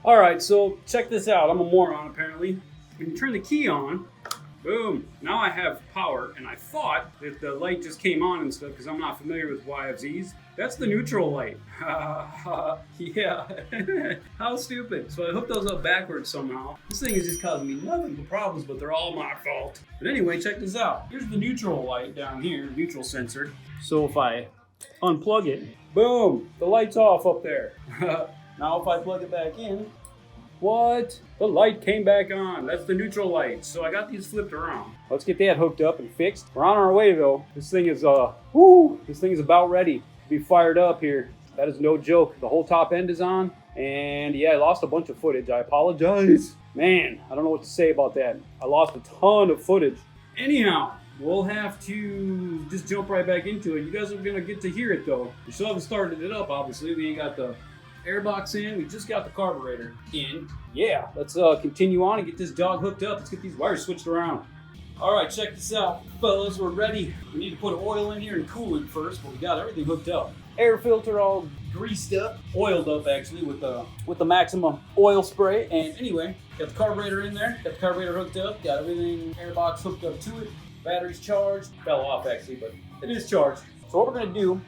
All right, so check this out. I'm a moron apparently. When you turn the key on, boom, now I have power, and I thought that the light just came on and stuff because I'm not familiar with YFZs. That's the neutral light. Yeah, how stupid. So I hooked those up backwards somehow. This thing is just causing me nothing but problems, but they're all my fault. But anyway, check this out. Here's the neutral light down here, neutral sensor. So if I unplug it, boom, the light's off up there. Now if I plug it back in, what? The light came back on. That's the neutral light. So I got these flipped around. Let's get that hooked up and fixed. We're on our way though. This thing is this thing is about ready to be fired up here. That is no joke. The whole top end is on. And yeah, I lost a bunch of footage. I apologize. Man, I don't know what to say about that. I lost a ton of footage. Anyhow, we'll have to just jump right back into it. You guys are gonna get to hear it though. We still haven't started it up, obviously. We ain't got the airbox in, we just got the carburetor in. Yeah, let's continue on and get this dog hooked up. Let's get these wires switched around. All right, check this out, fellas, we're ready. We need to put oil in here and coolant first, but we got everything hooked up. Air filter all greased up, oiled up actually with the Maxima oil spray. And anyway, got the carburetor in there, got the carburetor hooked up, got everything, airbox hooked up to it. Battery's charged, fell off actually, but it is charged. So what we're gonna do,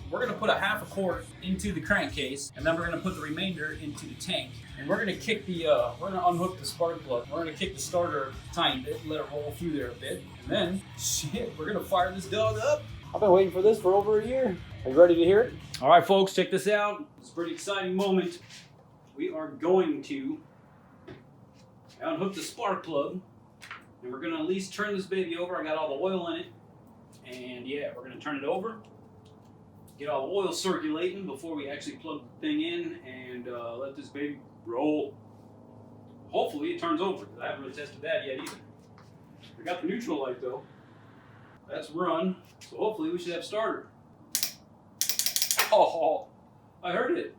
we're gonna put a half a quart into the crankcase, and then we're gonna put the remainder into the tank. And we're gonna kick the, we're gonna unhook the spark plug. We're gonna kick the starter a tiny bit, let it roll through there a bit. And then, shit, we're gonna fire this dog up. I've been waiting for this for over a year. Are you ready to hear it? All right, folks, check this out. It's a pretty exciting moment. We are going to unhook the spark plug, and we're gonna at least turn this baby over. I got all the oil in it. And yeah, we're gonna turn it over. Get all the oil circulating before we actually plug the thing in and let this baby roll. Hopefully it turns over. I haven't really tested that yet either. We got the neutral light though. That's run. So hopefully we should have starter. Oh, I heard it.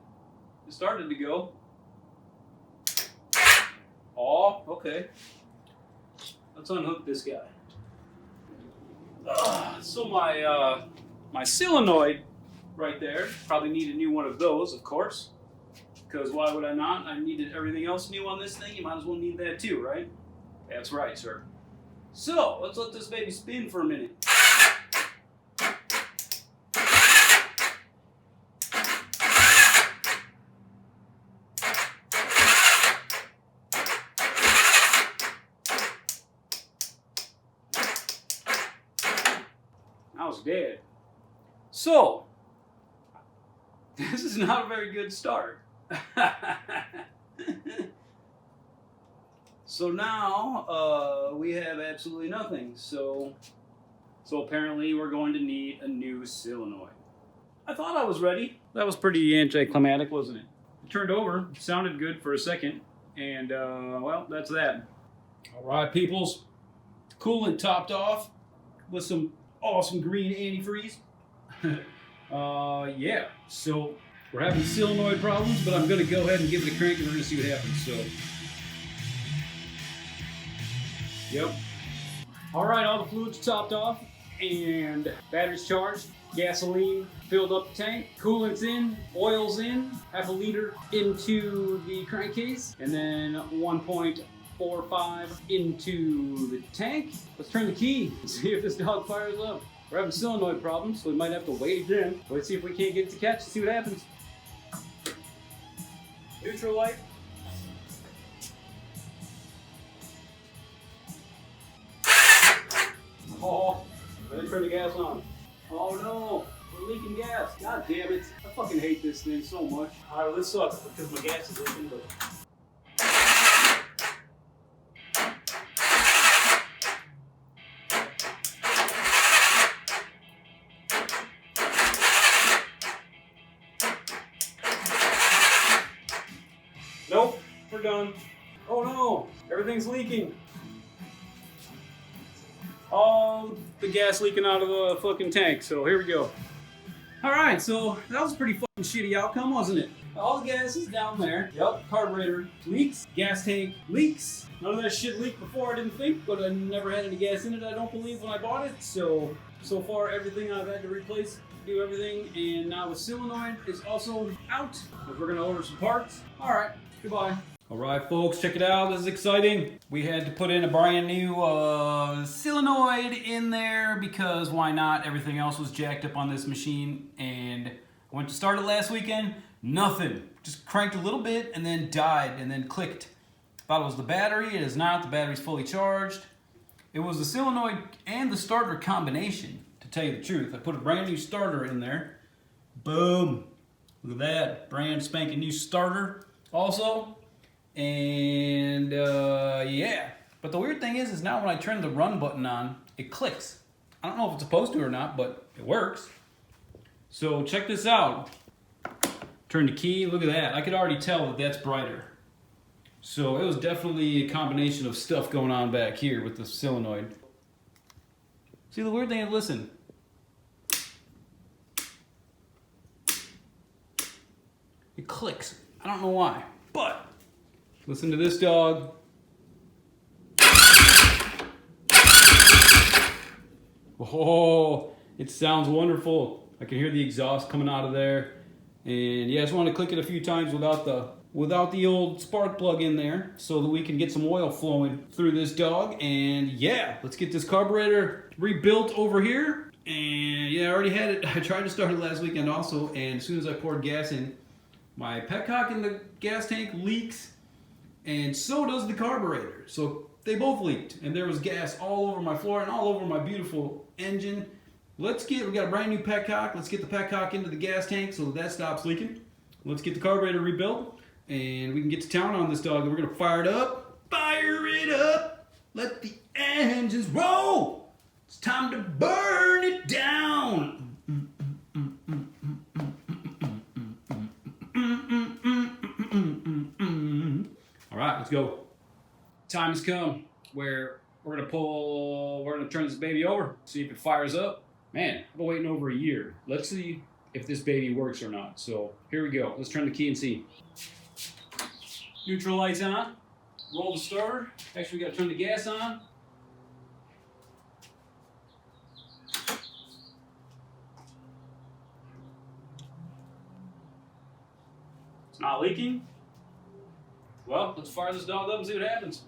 It started to go. Oh, okay. Let's unhook this guy. So my solenoid right there, probably need a new one of those, of course, because why would I not? I needed everything else new on this thing. You might as well need that too, right? That's right, sir. So let's let this baby spin for a minute. I was dead. So this is not a very good start. So now we have absolutely nothing. So apparently we're going to need a new solenoid. I thought I was ready. That was pretty anticlimactic, wasn't it? It turned over, sounded good for a second, and well, that's that. All right, peoples. Coolant topped off with some awesome green antifreeze. Yeah, so we're having solenoid problems, but I'm going to go ahead and give it a crank and we're going to see what happens. So, yep. All right, all the fluids topped off and battery's charged, gasoline filled up the tank, coolant's in, oil's in, half a liter into the crankcase, and then 1.45 into the tank. Let's turn the key and see if this dog fires up. We're having solenoid problems, so we might have to wait again. Let's see if we can't get it to catch and see what happens. Neutral light. Oh, better turn the gas on. Oh no, we're leaking gas. God damn it. I fucking hate this thing so much. Alright, well, this sucks because my gas is leaking, but... Nope, we're done. Oh no, everything's leaking. All the gas leaking out of the fucking tank, so here we go. Alright, so that was a pretty fucking shitty outcome, wasn't it? All the gas is down there. Yep, carburetor leaks, gas tank leaks. None of that shit leaked before, I didn't think, but I never had any gas in it, I don't believe, when I bought it. So far everything I've had to replace do everything, and now the solenoid is also out, because we're gonna order some parts. All right, goodbye. All right, folks, check it out. This is exciting. We had to put in a brand new solenoid in there because why not? Everything else was jacked up on this machine, and I went to start it last weekend. Nothing. Just cranked a little bit and then died and then clicked. Thought it was the battery. It is not. The battery's fully charged. It was the solenoid and the starter combination, to tell you the truth. I put a brand new starter in there. Boom. Look at that. Brand spanking new starter also. And yeah. But the weird thing is now when I turn the run button on, it clicks. I don't know if it's supposed to or not, but it works. So check this out. Turn the key. Look at that. I could already tell that that's brighter. So it was definitely a combination of stuff going on back here with the solenoid. See, the weird thing is, listen. It clicks. I don't know why, but listen to this dog. Oh, it sounds wonderful. I can hear the exhaust coming out of there. And yeah, I just want to click it a few times without the old spark plug in there so that we can get some oil flowing through this dog. And yeah, let's get this carburetor rebuilt over here. And yeah, I already had it. I tried to start it last weekend also, and as soon as I poured gas in, my petcock in the gas tank leaks, and so does the carburetor. So they both leaked, and there was gas all over my floor and all over my beautiful engine. We got a brand new petcock. Let's get the petcock into the gas tank so that stops leaking. Let's get the carburetor rebuilt, and we can get to town on this dog. And we're gonna fire it up. Fire it up. Let the engines roll. It's time to burn it down. All right, let's go. Time has come where we're gonna turn this baby over, see if it fires up. Man, I've been waiting over a year. Let's see if this baby works or not. So here we go. Let's turn the key and see. Neutral lights on. Roll the starter. Actually, we gotta turn the gas on. It's not leaking. Well, let's fire this dog up and see what happens.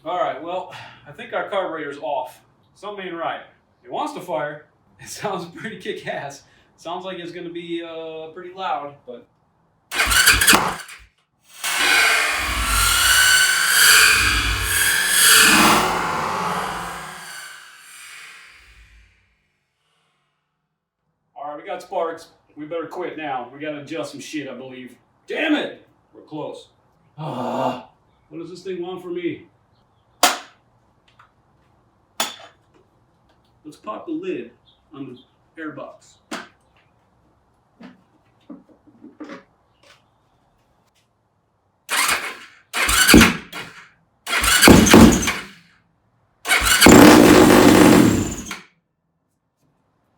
Alright, well, I think our carburetor's off. Something ain't right. It wants to fire. It sounds pretty kick-ass. Sounds like it's going to be pretty loud, but... Alright, we got sparks. We better quit now. We gotta adjust some shit, I believe. Damn it! We're close. What does this thing want from me? Let's pop the lid on the airbox.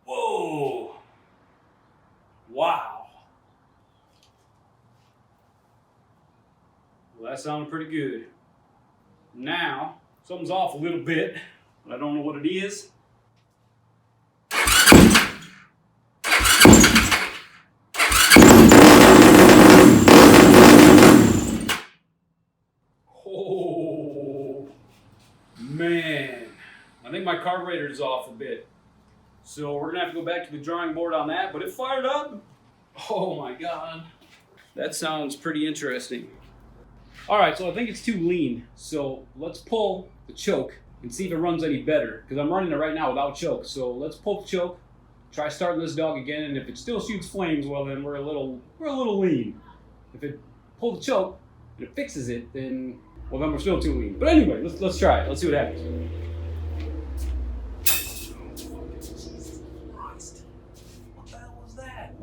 Whoa! Wow. Well, that sounded pretty good. Now, something's off a little bit, but I don't know what it is. Man, I think my carburetor is off a bit. So we're gonna have to go back to the drawing board on that, but it fired up. Oh my God. That sounds pretty interesting. All right, so I think it's too lean. So let's pull the choke and see if it runs any better, because I'm running it right now without choke. So let's pull the choke, try starting this dog again, and if it still shoots flames, well then we're a little lean. If it pulls the choke and it fixes it, then well, then we're still too lean. But anyway, let's try it. Let's see what happens. Jesus Christ. What the hell was that?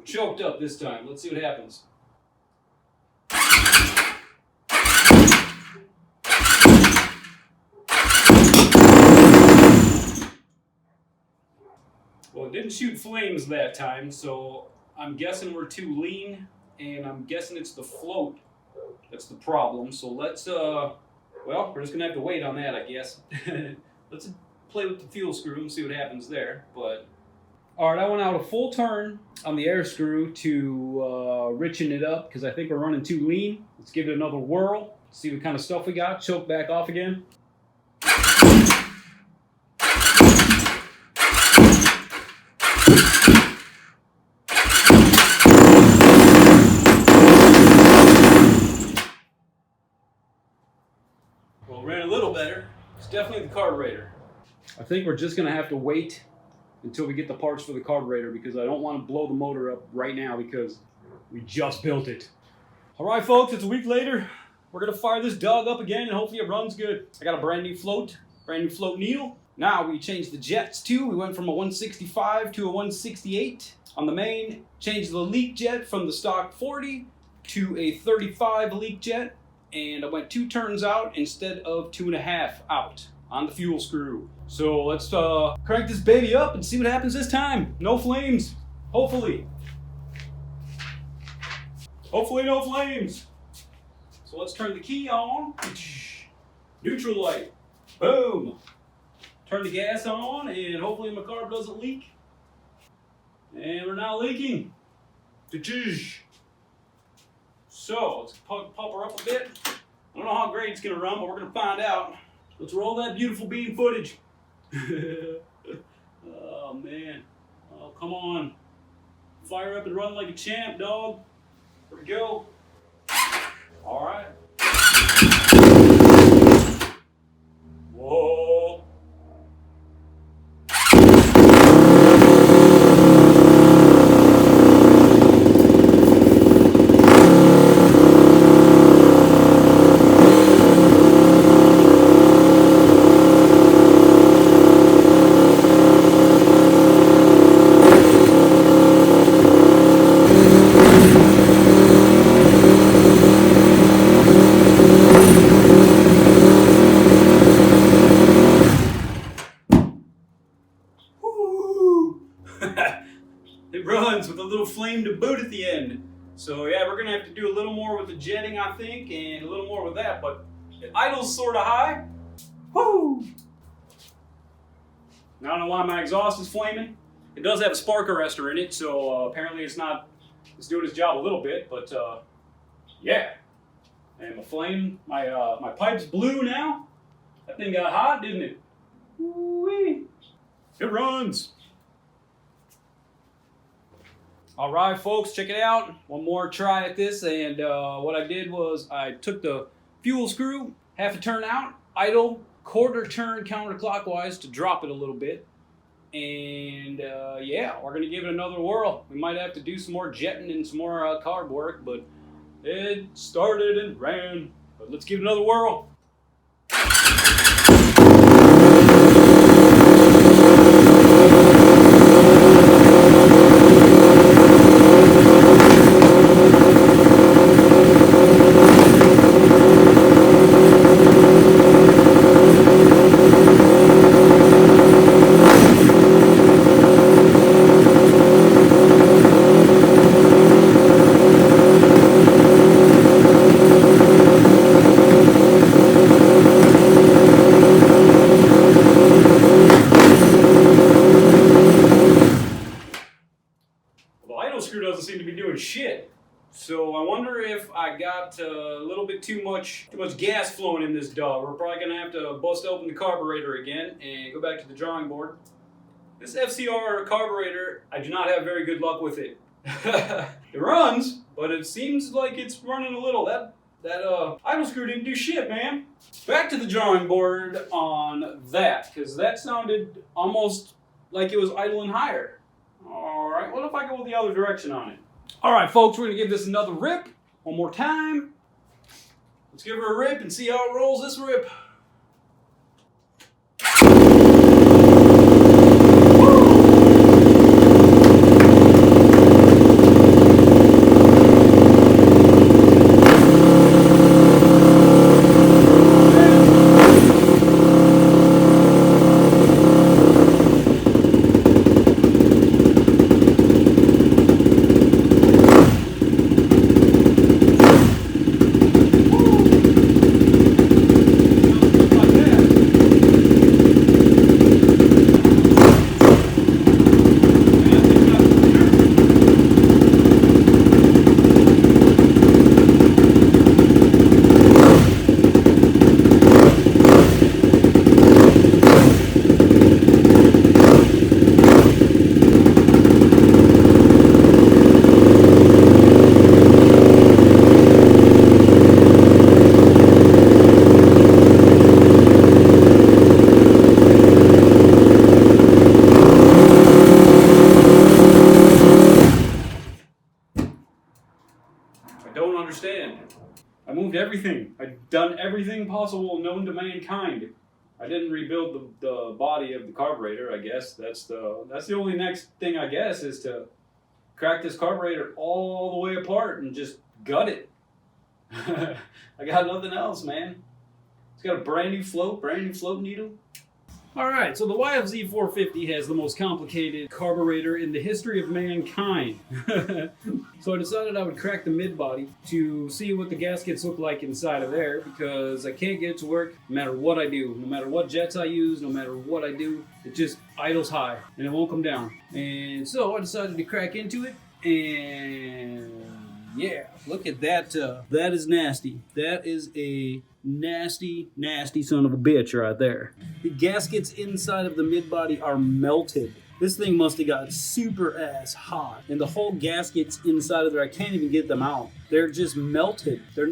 choked up this time. Let's see what happens. Well, it didn't shoot flames that time, so I'm guessing we're too lean, and I'm guessing it's the float that's the problem. So let's, well, we're just gonna have to wait on that, I guess. Let's play with the fuel screw and see what happens there. But all right, I went out a full turn on the air screw to richen it up because I think we're running too lean. Let's give it another whirl, see what kind of stuff we got. Choke back off again. Well, it ran a little better. It's definitely the carburetor. I think we're just gonna have to wait until we get the parts for the carburetor because I don't want to blow the motor up right now because we just built it. All right, folks, it's a week later. We're gonna fire this dog up again and hopefully it runs good. I got a brand new float needle. Now we changed the jets too. We went from a 165 to a 168. On the main, changed the leak jet from the stock 40 to a 35 leak jet. And I went 2 turns out instead of 2.5 out on the fuel screw. So let's crank this baby up and see what happens this time. No flames, hopefully. Hopefully no flames. So let's turn the key on. Neutral light, boom. Turn the gas on and hopefully my carb doesn't leak. And we're not leaking. So let's pump her up a bit. I don't know how great it's gonna run, but we're gonna find out. Let's roll that beautiful beam footage. Oh man, oh come on. Fire up and run like a champ, dog. Here we go. All right. Whoa. It runs with a little flame to boot at the end. So yeah, we're gonna have to do a little more with the jetting, I think, and a little more with that, but it idles sort of high. Woo! I don't know why my exhaust is flaming. It does have a spark arrestor in it, so apparently it's doing its job a little bit, but yeah. And my pipe's blue now. That thing got hot, didn't it? Woo-wee. It runs. All right, folks, check it out. One more try at this, and what I did was I took the fuel screw, half a turn out, idle, quarter turn counterclockwise to drop it a little bit. And yeah, we're gonna give it another whirl. We might have to do some more jetting and some more carb work, but it started and ran. But let's give it another whirl. Doesn't seem to be doing shit. So I wonder if I got a little bit too much gas flowing in this dog. We're probably gonna have to bust open the carburetor again and go back to the drawing board. This FCR carburetor, I do not have very good luck with it. It runs, but it seems like it's running a little. That idle screw didn't do shit, man. Back to the drawing board on that, because that sounded almost like it was idling higher. All right, what if I go the other direction on it? All right, folks, we're gonna give this another rip. One more time. Let's give her a rip and see how it rolls this rip. Woo! don't understand. I moved everything. I've done everything possible known to mankind. I didn't rebuild the body of the carburetor, I guess. That's the only next thing, I guess, is to crack this carburetor all the way apart and just gut it. I got nothing else, man. It's got a brand new float needle. Alright, so the YFZ450 has the most complicated carburetor in the history of mankind. So I decided I would crack the mid-body to see what the gaskets look like inside of there, because I can't get it to work no matter what I do. No matter what jets I use, no matter what I do, it just idles high and it won't come down. And so I decided to crack into it, and yeah, look at that. That is nasty. That is a nasty, nasty son of a bitch right there. The gaskets inside of the mid-body are melted. This thing must have got super ass hot. And the whole gaskets inside of there, I can't even get them out. They're just melted. They're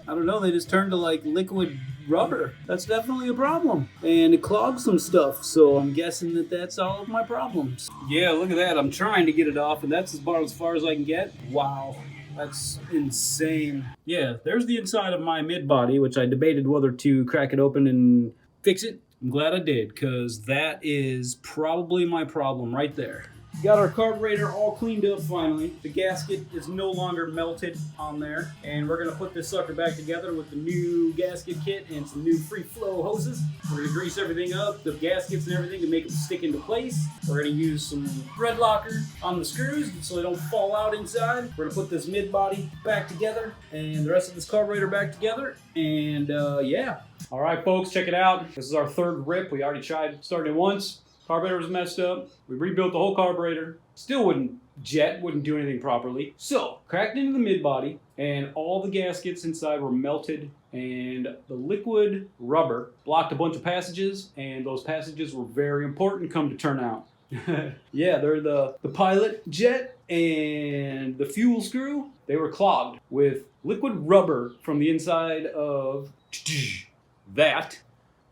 I don't know, they just turned to like liquid rubber. That's definitely a problem. And it clogs some stuff, so I'm guessing that that's all of my problems. Yeah, look at that. I'm trying to get it off, and that's about as far as I can get. Wow. That's insane. Yeah, there's the inside of my mid-body, which I debated whether to crack it open and fix it. I'm glad I did, because that is probably my problem right there. Got our carburetor all cleaned up finally. The gasket is no longer melted on there. And we're going to put this sucker back together with the new gasket kit and some new free flow hoses. We're going to grease everything up, the gaskets and everything, to make them stick into place. We're going to use some thread locker on the screws so they don't fall out inside. We're going to put this mid-body back together and the rest of this carburetor back together. And yeah. All right, folks, check it out. This is our third rip. We already tried starting it once. Carburetor was messed up. We rebuilt the whole carburetor. Still wouldn't do anything properly. So, cracked into the mid-body, and all the gaskets inside were melted, and the liquid rubber blocked a bunch of passages, and those passages were very important, come to turn out. Yeah, they're the pilot jet and the fuel screw. They were clogged with liquid rubber from the inside of that.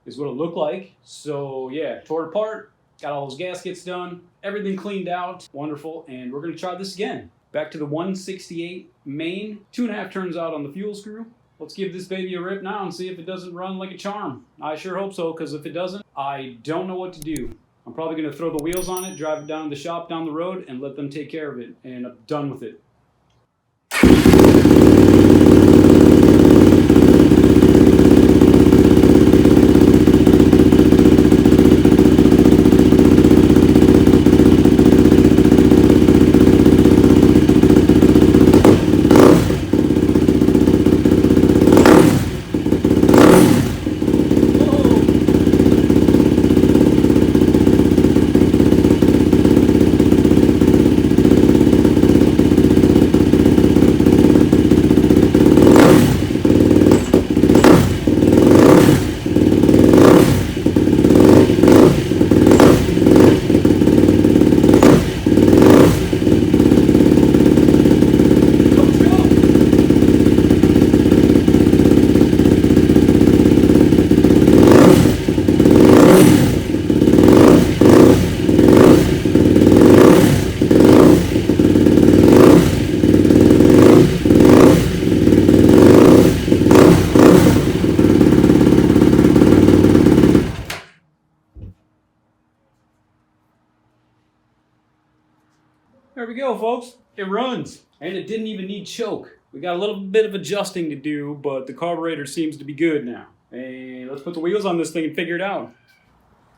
Is what it looked like. So yeah, tore it apart. Got all those gaskets done, everything cleaned out, wonderful, and we're gonna try this again. Back to the 168 main, 2.5 turns out on the fuel screw. Let's give this baby a rip now and see if it doesn't run like a charm. I sure hope so, because if it doesn't, I don't know what to do. I'm probably gonna throw the wheels on it, drive it down to the shop down the road, and let them take care of it, and I'm done with it. There we go, folks. It runs. And it didn't even need choke. We got a little bit of adjusting to do, but the carburetor seems to be good now. And let's put the wheels on this thing and figure it out.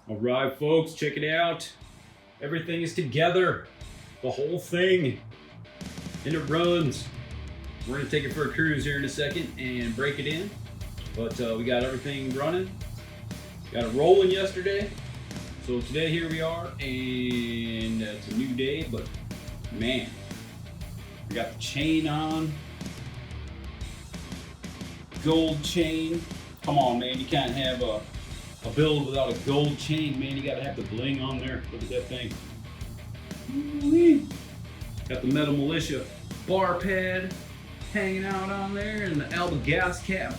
All right, folks, check it out. Everything is together. The whole thing. And it runs. We're gonna take it for a cruise here in a second and break it in. But we got everything running. Got it rolling yesterday. So today here we are, and it's a new day, but man, we got the chain on. Gold chain. Come on, man, you can't have a build without a gold chain, man. You gotta have the bling on there. Look at that thing. Woo-wee. Got the Metal Militia bar pad hanging out on there, and the Alba gas cap.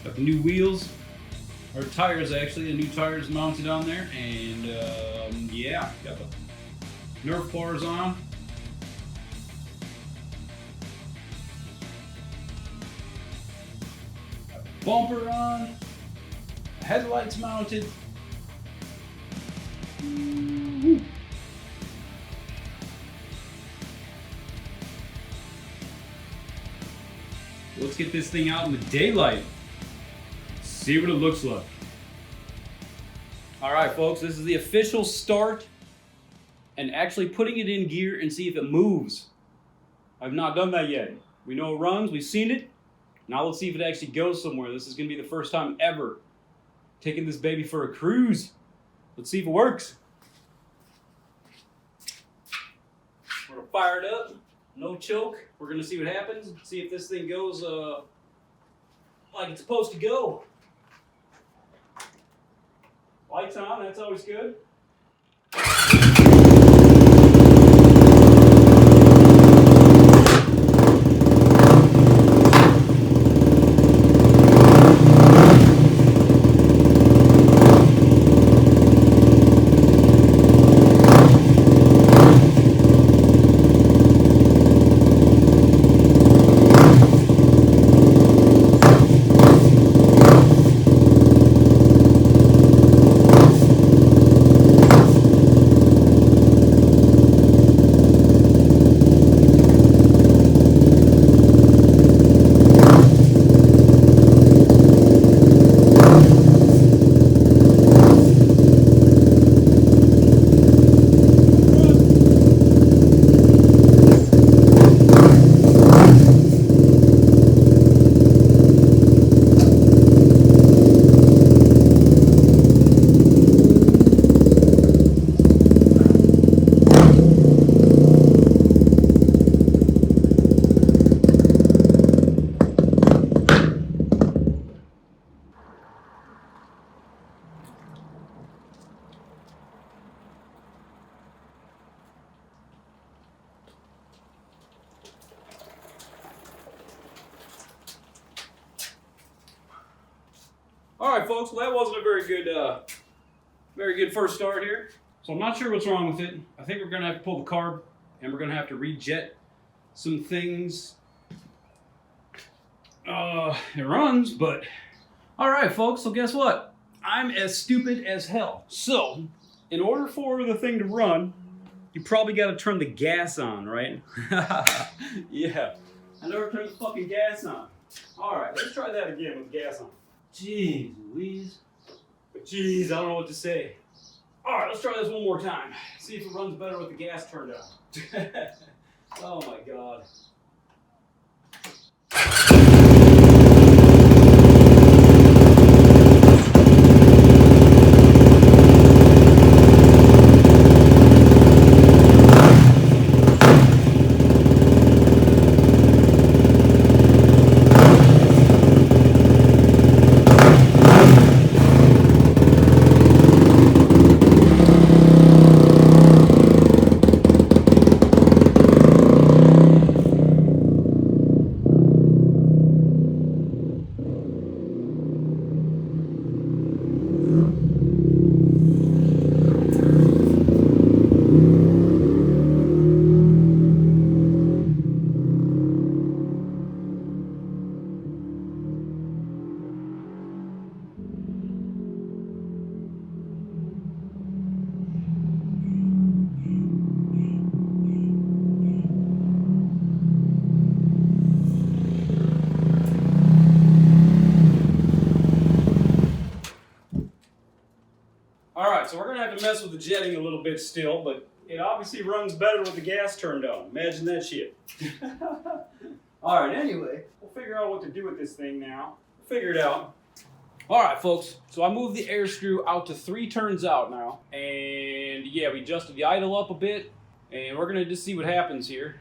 Got the new wheels, or tires actually, the new tires mounted on there, and yeah, got the Nerf bars on. bumper on, headlights mounted. Let's get this thing out in the daylight. See what it looks like. All right, folks, this is the official start and actually putting it in gear and see if it moves. I've not done that yet. We know it runs, we've seen it. Now let's see if it actually goes somewhere. This is gonna be the first time ever taking this baby for a cruise. Let's see if it works. We're gonna fire it up, no choke. We're gonna see what happens, see if this thing goes like it's supposed to go. Lights on, that's always good. All right, folks, well, that wasn't a very good first start here. So I'm not sure what's wrong with it. I think we're gonna have to pull the carb and we're gonna have to rejet some things. It runs, but all right, folks, so guess what? I'm as stupid as hell. So in order for the thing to run, you probably gotta turn the gas on, right? Yeah, I never turned the fucking gas on. All right, let's try that again with the gas on. Jeez Louise. But jeez, I don't know what to say. All right, let's try this one more time. See if it runs better with the gas turned on. Oh my God. So we're gonna have to mess with the jetting a little bit still, but it obviously runs better with the gas turned on. Imagine that shit. All right, anyway, we'll figure out what to do with this thing now. We'll figure it out. All right, folks, so I moved the air screw out to 3 turns out now. And yeah, we adjusted the idle up a bit, and we're gonna just see what happens here.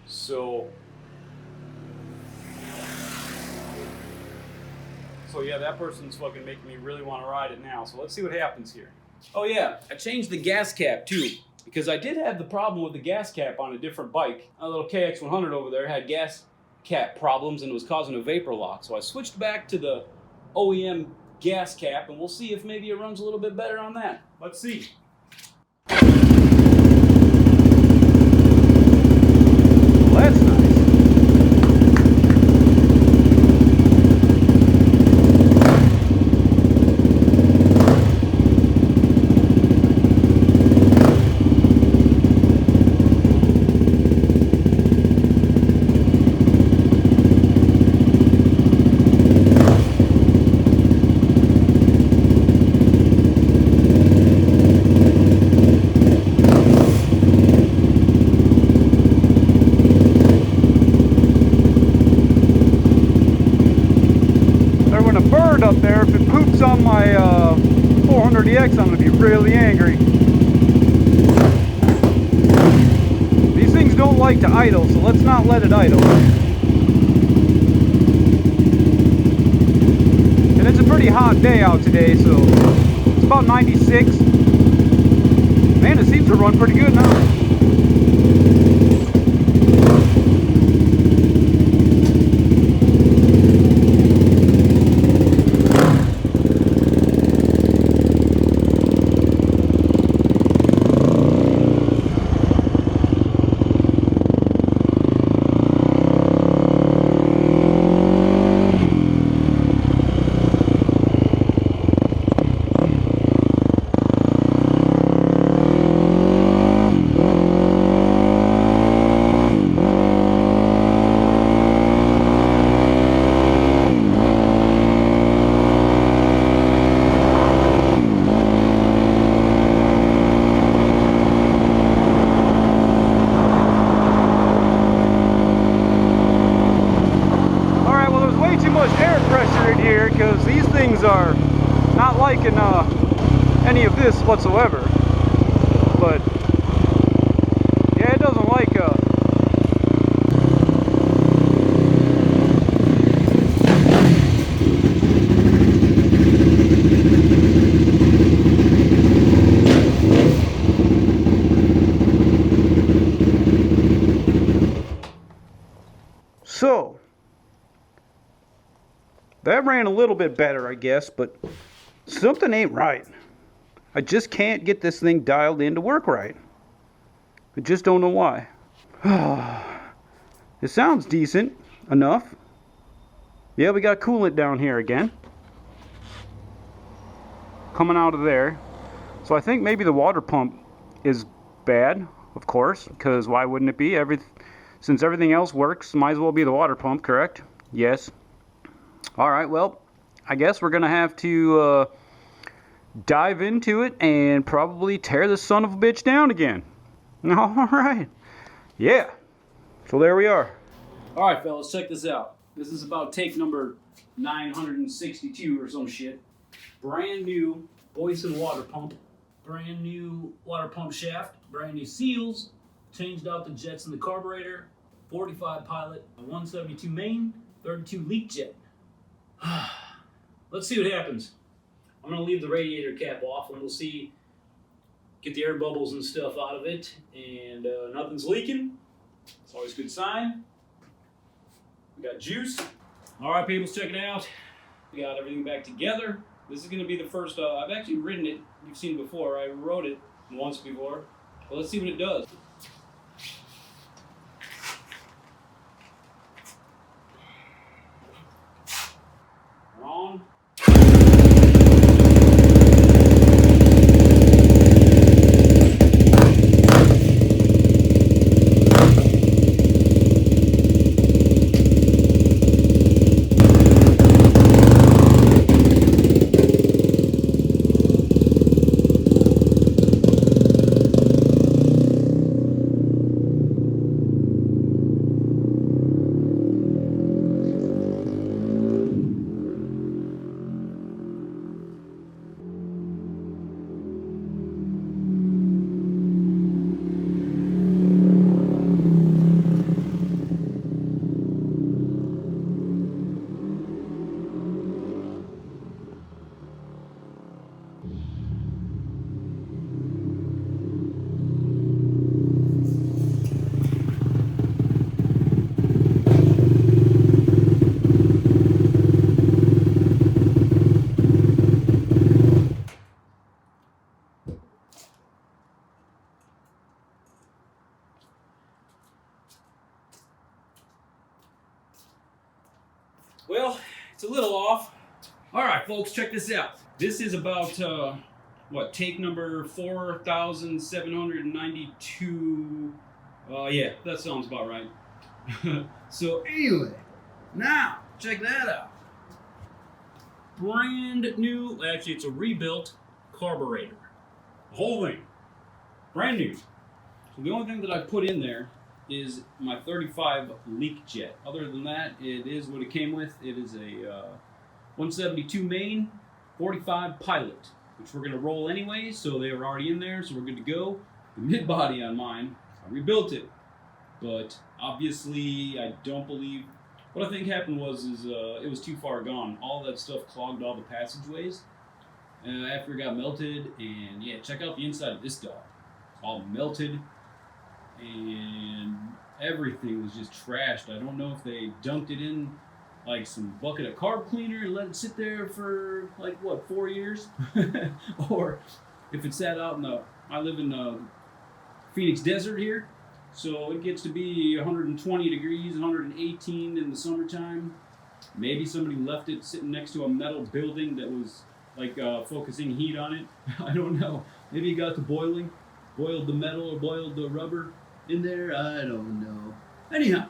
So yeah, that person's fucking making me really want to ride it now. So let's see what happens here. Oh yeah, I changed the gas cap too, because I did have the problem with the gas cap on a different bike. A little KX100 over there had gas cap problems and was causing a vapor lock. So I switched back to the OEM gas cap, and we'll see if maybe it runs a little bit better on that. Let's see. Well, that's nice. really angry. These things don't like to idle, so let's not let it idle. And it's a pretty hot day out today, so it's about 96. Man, it seems to run pretty good now. Because these things are not liking any of this whatsoever. But yeah, it doesn't like so that ran a little bit better, I guess, but something ain't right. I just can't get this thing dialed in to work right. I just don't know why. It sounds decent enough. Yeah, we got coolant down here again, coming out of there. So I think maybe the water pump is bad, of course, because why wouldn't it be? Since everything else works, might as well be the water pump, correct? Yes. Alright, well, I guess we're going to have to dive into it and probably tear this son of a bitch down again. Alright. Yeah. So there we are. Alright, fellas, check this out. This is about take number 962 or some shit. Brand new Boysen water pump. Brand new water pump shaft. Brand new seals. Changed out the jets in the carburetor. 45 pilot. 172 main. 32 leak jet. Let's see what happens. I'm going to leave the radiator cap off and we'll see, get the air bubbles and stuff out of it, and nothing's leaking. It's always a good sign. We got juice. Alright people, check it out. We got everything back together. This is going to be the first, I've actually written it, you've seen it before, I wrote it once before. But let's see what it does. On. Well, it's a little off. Alright folks, check this out. This is about, take number 4,792. Yeah, that sounds about right. So anyway, now, check that out. Brand new, actually it's a rebuilt carburetor. The whole thing. Brand new. So the only thing that I put in there is my 35 leak jet. Other than that, it is what it came with. It is a 172 main, 45 pilot. which we're going to roll anyway, so they were already in there, so we're good to go. The mid-body on mine, I rebuilt it, but obviously I don't believe, what I think happened was it was too far gone. All that stuff clogged all the passageways after it got melted, and yeah, check out the inside of this dog. It's all melted, and everything was just trashed. I don't know if they dumped it in like some bucket of carb cleaner and let it sit there for like what, 4 years, or if it sat out in the, I live in the Phoenix desert here, so it gets to be 120 degrees, 118 in the summertime. Maybe somebody left it sitting next to a metal building that was like focusing heat on it. I don't know. Maybe it got to boiling, boiled the metal or boiled the rubber in there. I don't know. Anyhow,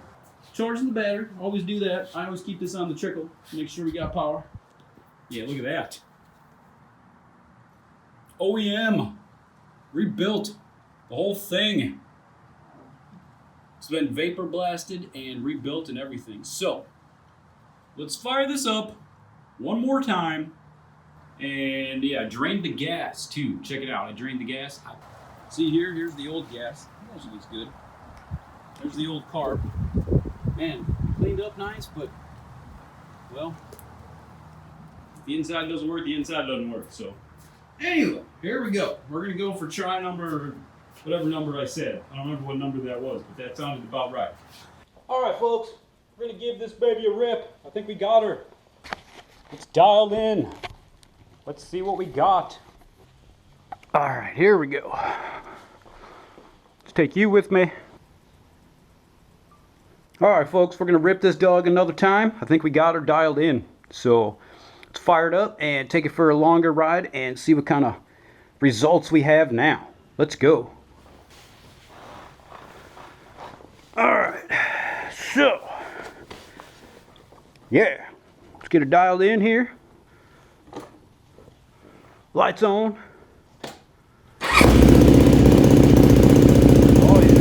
charging the battery. Always do that. I always keep this on the trickle. Make sure we got power. Yeah, look at that. OEM. Rebuilt. The whole thing. It's been vapor blasted and rebuilt and everything. So, let's fire this up one more time. And yeah, I drained the gas too. Check it out. I drained the gas. See here, here's the old gas. That actually looks good. There's the old carb. Man, cleaned up nice, but well, if the inside doesn't work, the inside doesn't work. So anyway, here we go. We're gonna go for try number, whatever number I said. I don't remember what number that was, but that sounded about right. All right, folks, we're gonna give this baby a rip. I think we got her. It's dialed in. Let's see what we got. All right, here we go. Let's take you with me. All right, folks, we're gonna rip this dog another time. I think we got her dialed in. So let's fire it up and take it for a longer ride and see what kind of results we have now. Let's go. All right, so yeah, let's get her dialed in here. Lights on. Oh yeah.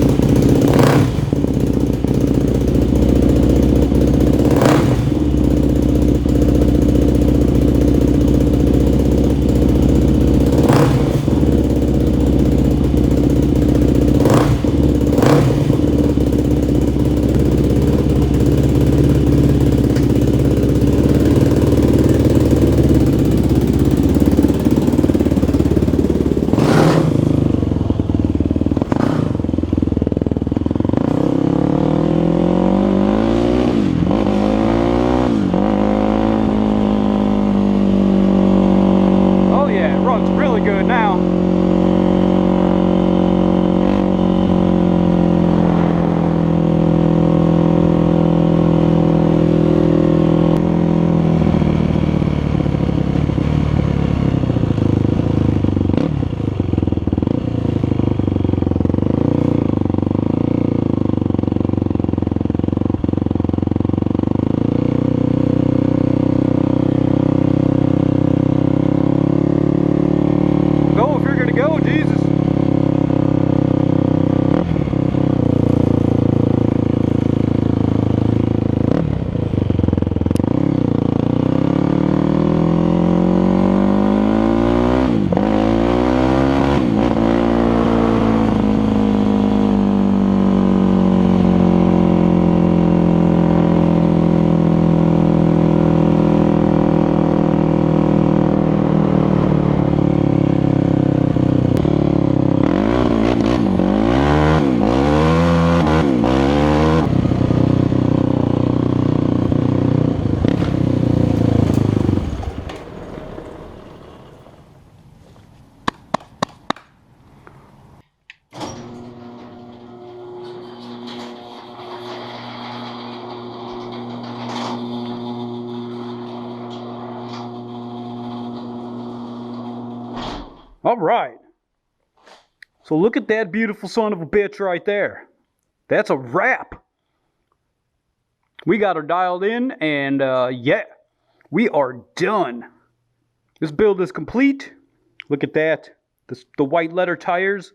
All right. So look at that beautiful son of a bitch right there. That's a wrap. We got her dialed in, and yeah, we are done. This build is complete. Look at that. The white letter tires.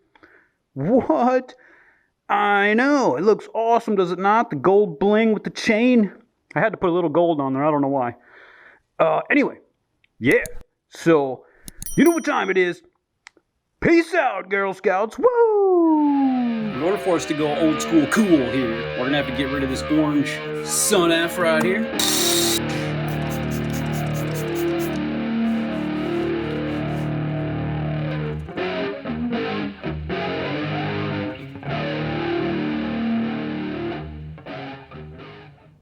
What? I know. It looks awesome, does it not? The gold bling with the chain. I had to put a little gold on there. I don't know why. Anyway, yeah. So You know what time it is. Peace out, Girl Scouts. Woo! In order for us to go old school cool here, we're gonna have to get rid of this orange Sun F right here.